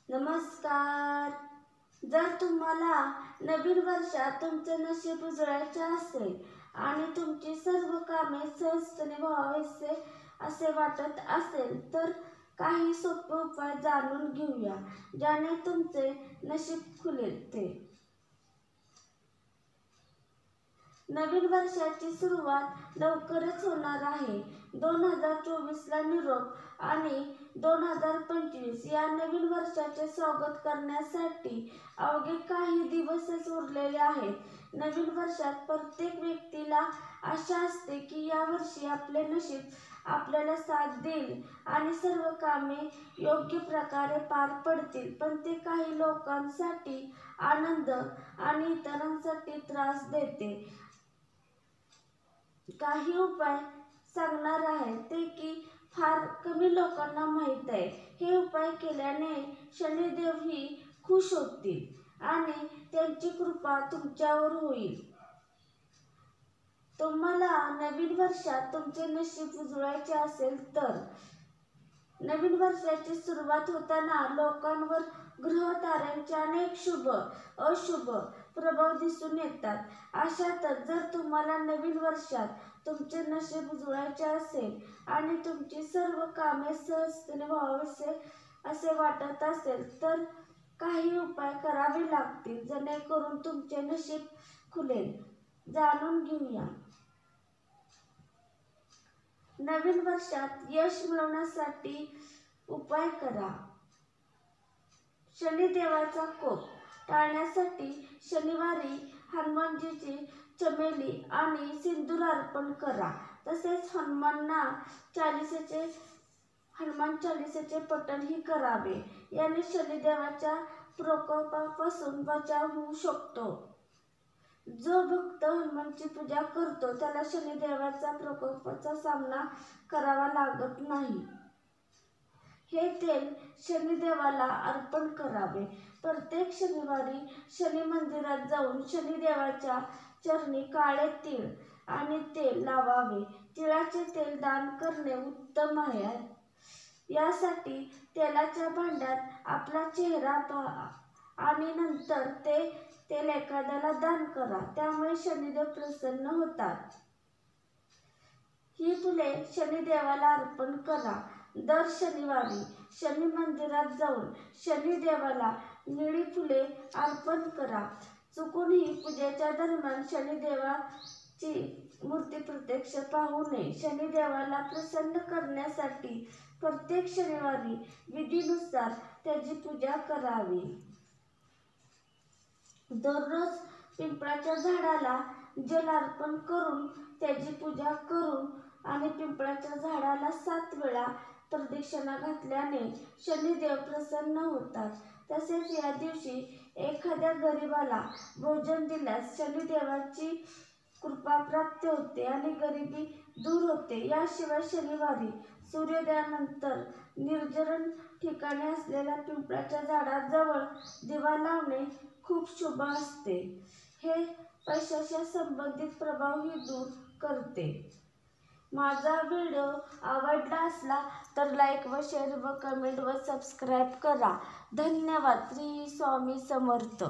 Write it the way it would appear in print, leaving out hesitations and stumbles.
नमस्कार. जर तुम्हाला नवीन वर्षात तुमचे नशीब उजळायचे असेल आणि तुमची सर्व कामे सहजतेने व्हावीसे असे वाटत असेल तर काही सोपे उपाय जाणून घेऊया, ज्याने तुमचे नशीब खुलेल. नवीन वर्षाची सुरुवात लवकरच होणार आहे. 2024ला निरोप आणि 2025 या नवीन वर्षाचे स्वागत करण्यासाठी अवघे काही दिवसच उरलेले आहेत. नवीन वर्षात प्रत्येक व्यक्तीला आशा असते की या वर्षी आपले नशीब आपल्याला साथ देईल आणि सर्व कामे योग्य प्रकारे पार पडतील. पण ते काही लोकांसाठी आनंद आणि इतरांसाठी त्रास देते. काही उपाय सांगणार आहे ते की फार कमी लोकांना माहीत आहे. हे उपाय केल्याने शनिदेवही खुश होतील आणि त्यांची कृपा तुमच्यावर होईल. तुम्हाला नवीन वर्षात तुमचे नशीब उजळायचे असेल तर नवीन वर्षाची सुरुवात होताना लोकांवर ग्रह ताऱ्यांचे अनेक शुभ अशुभ प्रभाव दिसून येतात. अशातच जर तुम्हाला नवीन वर्षात तुमचे नशीब उजळायचे असेल आणि तुमची सर्व कामे सहजतेने व्हावीसे असे वाटत असेल तर काही उपाय करावे लागतील, जेणेकरून तुमचे नशीब खुलेल. जाणून घेऊया. नवीन वर्षात यश मिळवण्यासाठी उपाय करा. शनिदेवाचा कोप टाळण्यासाठी शनिवारी हनुमानजीची चमेली आणि सिंदूर अर्पण करा. तसेच हनुमान चालीसेचे पठणही करावे. याने शनिदेवाच्या प्रकोपापासून बचाव होऊ शकतो. जो भक्त हनुमानाची पूजा करतो त्याला शनिदेवाच्या प्रकोपाचा सामना करावा लागत नाही. हे तेल शनिदेवाला अर्पण करावे. प्रत्येक शनिवारी शनी मंदिरात जाऊन शनिदेवाच्या चरणी काळे तीळ आणि तेल लावावे. तिळाचे तेल दान करणे उत्तम आहे. यासाठी तेलाच्या भांड्यात आपला चेहरा पहा आणि नंतर ते तेल एखाद्याला दान करा. त्यामुळे शनिदेव प्रसन्न होतात. ही फुले शनिदेवाला अर्पण करा. दर शनिवारी शनी मंदिरात जाऊन शनिदेवाला निळी फुले अर्पण करा. चुकूनही पूजेच्या दरम्यान शनिदेवाची मूर्ती प्रत्यक्ष पाहू नये. शनिदेवाला प्रसन्न करण्यासाठी प्रत्येक शनिवारी विधीनुसार त्याची पूजा करावी. दररोज पिंपळाच्या झाडाला जल अर्पण करून त्याची पूजा करून आणि पिंपळाच्या झाडाला 7 वेळा प्रदक्षिणा घातल्याने शनिदेव प्रसन्न होतात. तसेच या दिवशी एखाद्या गरिबाला भोजन दिल्यास शनिदेवाची कृपा प्राप्त होते आणि गरिबी दूर होते. याशिवाय शनिवारी सूर्योदयानंतर निर्जन ठिकाणी असलेल्या पिंपळाच्या झाडाजवळ दिवा लावणे खूप शुभ असते. हे पैशाच्या संबंधित प्रभावही दूर करते. माझा व्हिडिओ आवडला असला तर लाईक व शेअर व कमेंट व सबस्क्राईब करा. धन्यवाद. श्री स्वामी समर्थ.